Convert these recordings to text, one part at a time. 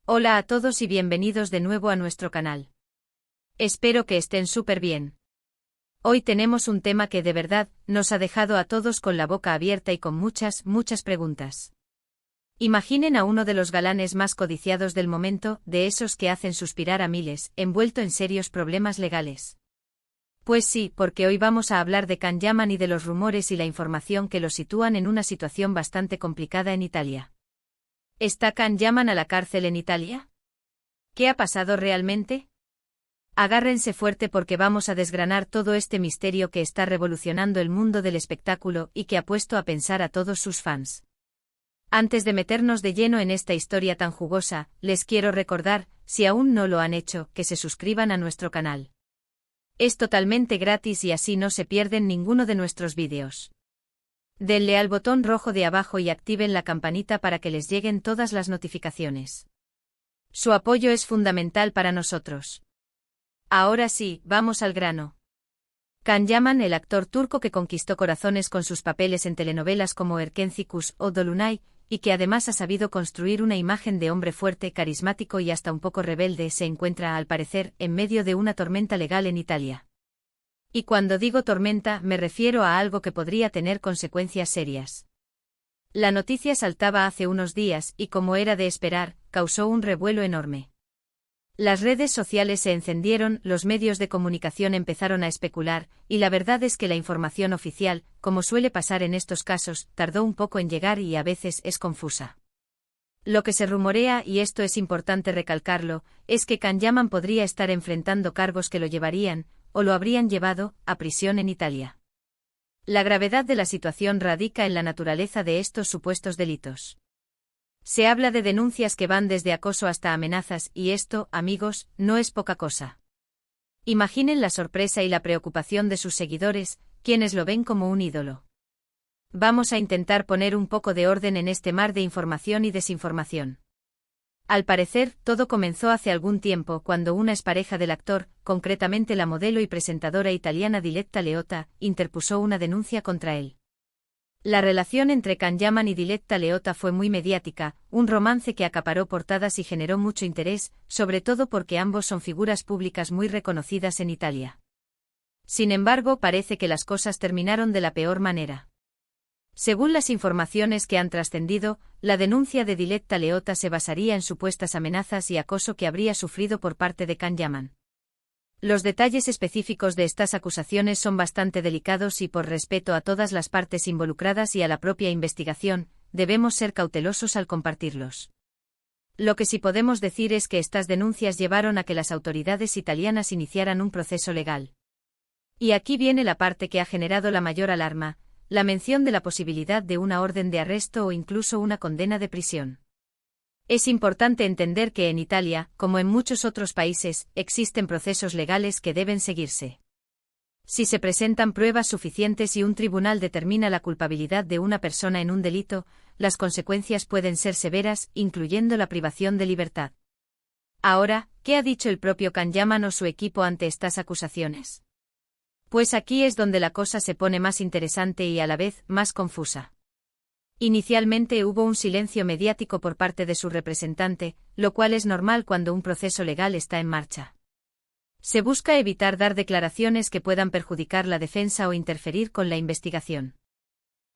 Hola a todos y bienvenidos de nuevo a nuestro canal. Espero que estén súper bien. Hoy tenemos un tema que de verdad nos ha dejado a todos con la boca abierta y con muchas preguntas. Imaginen a uno de los galanes más codiciados del momento, de esos que hacen suspirar a miles, envuelto en serios problemas legales. Pues sí, porque hoy vamos a hablar de Can Yaman y de los rumores y la información que lo sitúan en una situación bastante complicada en Italia. ¿Está Can Yaman a la cárcel en Italia? ¿Qué ha pasado realmente? Agárrense fuerte porque vamos a desgranar todo este misterio que está revolucionando el mundo del espectáculo y que ha puesto a pensar a todos sus fans. Antes de meternos de lleno en esta historia tan jugosa, les quiero recordar, si aún no lo han hecho, que se suscriban a nuestro canal. Es totalmente gratis y así no se pierden ninguno de nuestros vídeos. Denle al botón rojo de abajo y activen la campanita para que les lleguen todas las notificaciones. Su apoyo es fundamental para nosotros. Ahora sí, vamos al grano. Can Yaman, el actor turco que conquistó corazones con sus papeles en telenovelas como Erkenci o Dolunay, y que además ha sabido construir una imagen de hombre fuerte, carismático y hasta un poco rebelde, se encuentra, al parecer, en medio de una tormenta legal en Italia. Y cuando digo tormenta, me refiero a algo que podría tener consecuencias serias. La noticia saltaba hace unos días y, como era de esperar, causó un revuelo enorme. Las redes sociales se encendieron, los medios de comunicación empezaron a especular, y la verdad es que la información oficial, como suele pasar en estos casos, tardó un poco en llegar y a veces es confusa. Lo que se rumorea, y esto es importante recalcarlo, es que Can Yaman podría estar enfrentando cargos que lo llevarían, o lo habrían llevado, a prisión en Italia. La gravedad de la situación radica en la naturaleza de estos supuestos delitos. Se habla de denuncias que van desde acoso hasta amenazas, y esto, amigos, no es poca cosa. Imaginen la sorpresa y la preocupación de sus seguidores, quienes lo ven como un ídolo. Vamos a intentar poner un poco de orden en este mar de información y desinformación. Al parecer, todo comenzó hace algún tiempo cuando una expareja del actor, concretamente la modelo y presentadora italiana Diletta Leotta, interpuso una denuncia contra él. La relación entre Can Yaman y Diletta Leotta fue muy mediática, un romance que acaparó portadas y generó mucho interés, sobre todo porque ambos son figuras públicas muy reconocidas en Italia. Sin embargo, parece que las cosas terminaron de la peor manera. Según las informaciones que han trascendido, la denuncia de Diletta Leotta se basaría en supuestas amenazas y acoso que habría sufrido por parte de Can Yaman. Los detalles específicos de estas acusaciones son bastante delicados y, por respeto a todas las partes involucradas y a la propia investigación, debemos ser cautelosos al compartirlos. Lo que sí podemos decir es que estas denuncias llevaron a que las autoridades italianas iniciaran un proceso legal. Y aquí viene la parte que ha generado la mayor alarma: la mención de la posibilidad de una orden de arresto o incluso una condena de prisión. Es importante entender que en Italia, como en muchos otros países, existen procesos legales que deben seguirse. Si se presentan pruebas suficientes y un tribunal determina la culpabilidad de una persona en un delito, las consecuencias pueden ser severas, incluyendo la privación de libertad. Ahora, ¿qué ha dicho el propio Can Yaman o su equipo ante estas acusaciones? Pues aquí es donde la cosa se pone más interesante y a la vez más confusa. Inicialmente hubo un silencio mediático por parte de su representante, lo cual es normal cuando un proceso legal está en marcha. Se busca evitar dar declaraciones que puedan perjudicar la defensa o interferir con la investigación.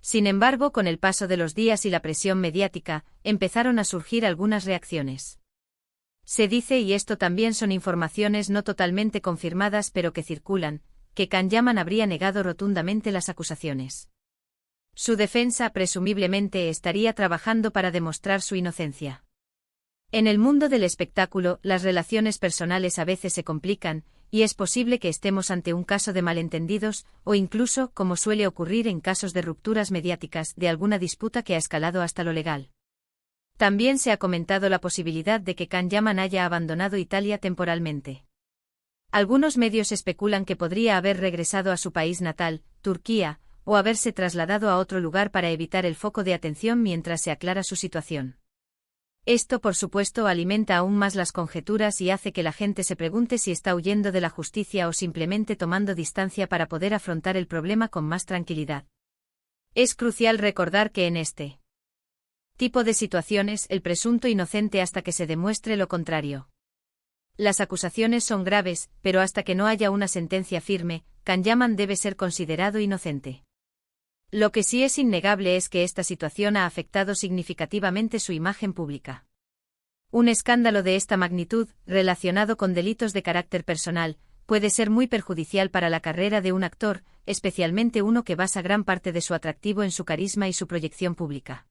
Sin embargo, con el paso de los días y la presión mediática, empezaron a surgir algunas reacciones. Se dice, y esto también son informaciones no totalmente confirmadas pero que circulan, que Can Yaman habría negado rotundamente las acusaciones. Su defensa presumiblemente estaría trabajando para demostrar su inocencia. En el mundo del espectáculo, las relaciones personales a veces se complican, y es posible que estemos ante un caso de malentendidos, o incluso, como suele ocurrir en casos de rupturas mediáticas, de alguna disputa que ha escalado hasta lo legal. También se ha comentado la posibilidad de que Can Yaman haya abandonado Italia temporalmente. Algunos medios especulan que podría haber regresado a su país natal, Turquía, o haberse trasladado a otro lugar para evitar el foco de atención mientras se aclara su situación. Esto, por supuesto, alimenta aún más las conjeturas y hace que la gente se pregunte si está huyendo de la justicia o simplemente tomando distancia para poder afrontar el problema con más tranquilidad. Es crucial recordar que en este Tipo de situaciones: el presunto inocente hasta que se demuestre lo contrario. Las acusaciones son graves, pero hasta que no haya una sentencia firme, Can Yaman debe ser considerado inocente. Lo que sí es innegable es que esta situación ha afectado significativamente su imagen pública. Un escándalo de esta magnitud, relacionado con delitos de carácter personal, puede ser muy perjudicial para la carrera de un actor, especialmente uno que basa gran parte de su atractivo en su carisma y su proyección pública.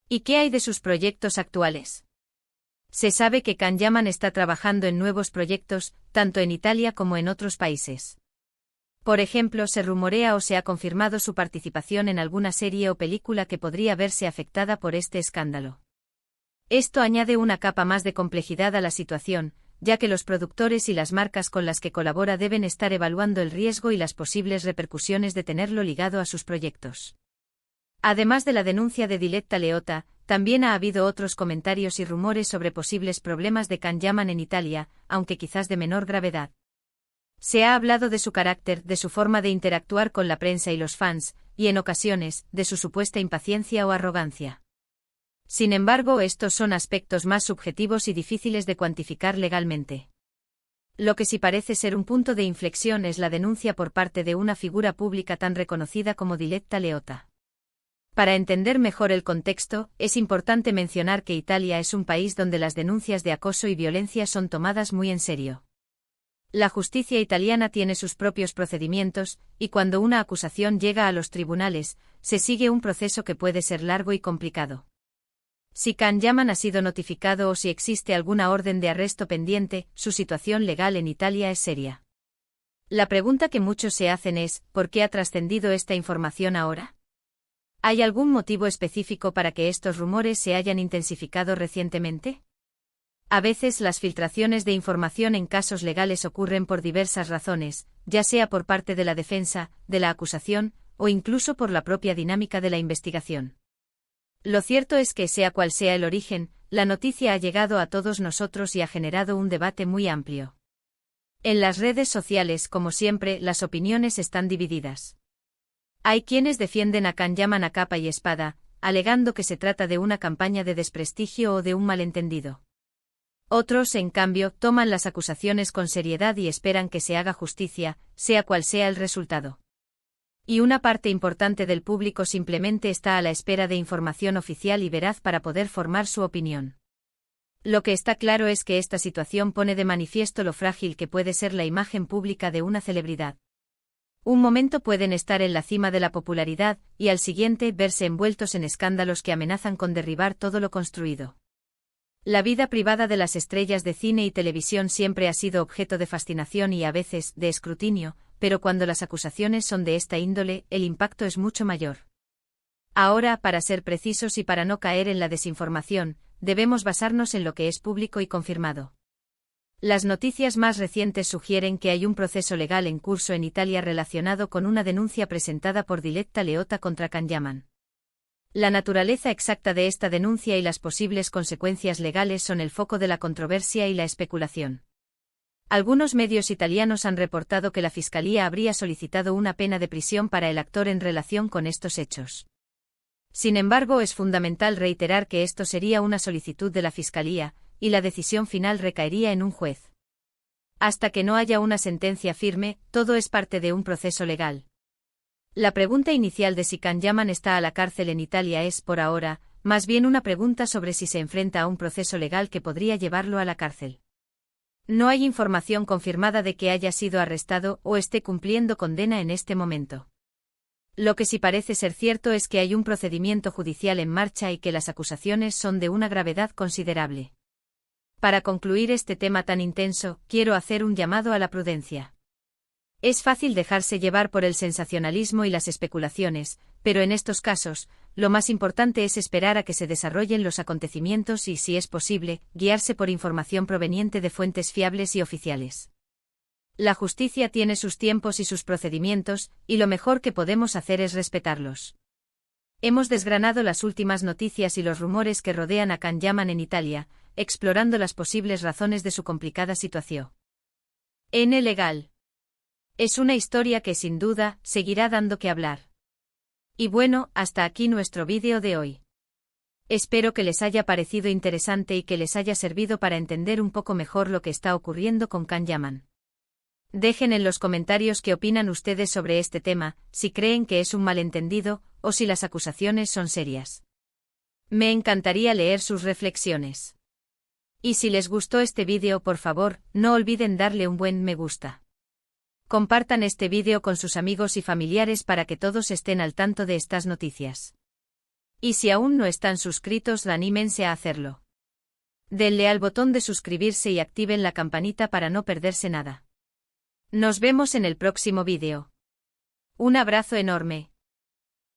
¿Y qué hay de sus proyectos actuales? Se sabe que Can Yaman está trabajando en nuevos proyectos, tanto en Italia como en otros países. Por ejemplo, se rumorea o se ha confirmado su participación en alguna serie o película que podría verse afectada por este escándalo. Esto añade una capa más de complejidad a la situación, ya que los productores y las marcas con las que colabora deben estar evaluando el riesgo y las posibles repercusiones de tenerlo ligado a sus proyectos. Además de la denuncia de Diletta Leotta, también ha habido otros comentarios y rumores sobre posibles problemas de Can Yaman en Italia, aunque quizás de menor gravedad. Se ha hablado de su carácter, de su forma de interactuar con la prensa y los fans, y en ocasiones, de su supuesta impaciencia o arrogancia. Sin embargo, estos son aspectos más subjetivos y difíciles de cuantificar legalmente. Lo que sí parece ser un punto de inflexión es la denuncia por parte de una figura pública tan reconocida como Diletta Leotta. Para entender mejor el contexto, es importante mencionar que Italia es un país donde las denuncias de acoso y violencia son tomadas muy en serio. La justicia italiana tiene sus propios procedimientos, y cuando una acusación llega a los tribunales, se sigue un proceso que puede ser largo y complicado. Si Can Yaman ha sido notificado o si existe alguna orden de arresto pendiente, su situación legal en Italia es seria. La pregunta que muchos se hacen es, ¿por qué ha trascendido esta información ahora? ¿Hay algún motivo específico para que estos rumores se hayan intensificado recientemente? A veces las filtraciones de información en casos legales ocurren por diversas razones, ya sea por parte de la defensa, de la acusación, o incluso por la propia dinámica de la investigación. Lo cierto es que, sea cual sea el origen, la noticia ha llegado a todos nosotros y ha generado un debate muy amplio. En las redes sociales, como siempre, las opiniones están divididas. Hay quienes defienden a Can Yaman a capa y espada, alegando que se trata de una campaña de desprestigio o de un malentendido. Otros, en cambio, toman las acusaciones con seriedad y esperan que se haga justicia, sea cual sea el resultado. Y una parte importante del público simplemente está a la espera de información oficial y veraz para poder formar su opinión. Lo que está claro es que esta situación pone de manifiesto lo frágil que puede ser la imagen pública de una celebridad. Un momento pueden estar en la cima de la popularidad, y al siguiente verse envueltos en escándalos que amenazan con derribar todo lo construido. La vida privada de las estrellas de cine y televisión siempre ha sido objeto de fascinación y a veces de escrutinio, pero cuando las acusaciones son de esta índole, el impacto es mucho mayor. Ahora, para ser precisos y para no caer en la desinformación, debemos basarnos en lo que es público y confirmado. Las noticias más recientes sugieren que hay un proceso legal en curso en Italia relacionado con una denuncia presentada por Diletta Leotta contra Can Yaman. La naturaleza exacta de esta denuncia y las posibles consecuencias legales son el foco de la controversia y la especulación. Algunos medios italianos han reportado que la Fiscalía habría solicitado una pena de prisión para el actor en relación con estos hechos. Sin embargo, es fundamental reiterar que esto sería una solicitud de la Fiscalía, y la decisión final recaería en un juez. Hasta que no haya una sentencia firme, todo es parte de un proceso legal. La pregunta inicial de si Can Yaman está a la cárcel en Italia es, por ahora, más bien una pregunta sobre si se enfrenta a un proceso legal que podría llevarlo a la cárcel. No hay información confirmada de que haya sido arrestado o esté cumpliendo condena en este momento. Lo que sí parece ser cierto es que hay un procedimiento judicial en marcha y que las acusaciones son de una gravedad considerable. Para concluir este tema tan intenso, quiero hacer un llamado a la prudencia. Es fácil dejarse llevar por el sensacionalismo y las especulaciones, pero en estos casos, lo más importante es esperar a que se desarrollen los acontecimientos y, si es posible, guiarse por información proveniente de fuentes fiables y oficiales. La justicia tiene sus tiempos y sus procedimientos, y lo mejor que podemos hacer es respetarlos. Hemos desgranado las últimas noticias y los rumores que rodean a Can Yaman en Italia, explorando las posibles razones de su complicada situación. N. Legal. Es una historia que sin duda seguirá dando que hablar. Y bueno, hasta aquí nuestro vídeo de hoy. Espero que les haya parecido interesante y que les haya servido para entender un poco mejor lo que está ocurriendo con Can Yaman. Dejen en los comentarios qué opinan ustedes sobre este tema, si creen que es un malentendido, o si las acusaciones son serias. Me encantaría leer sus reflexiones. Y si les gustó este vídeo, por favor, no olviden darle un buen me gusta. Compartan este vídeo con sus amigos y familiares para que todos estén al tanto de estas noticias. Y si aún no están suscritos, anímense a hacerlo. Denle al botón de suscribirse y activen la campanita para no perderse nada. Nos vemos en el próximo vídeo. Un abrazo enorme.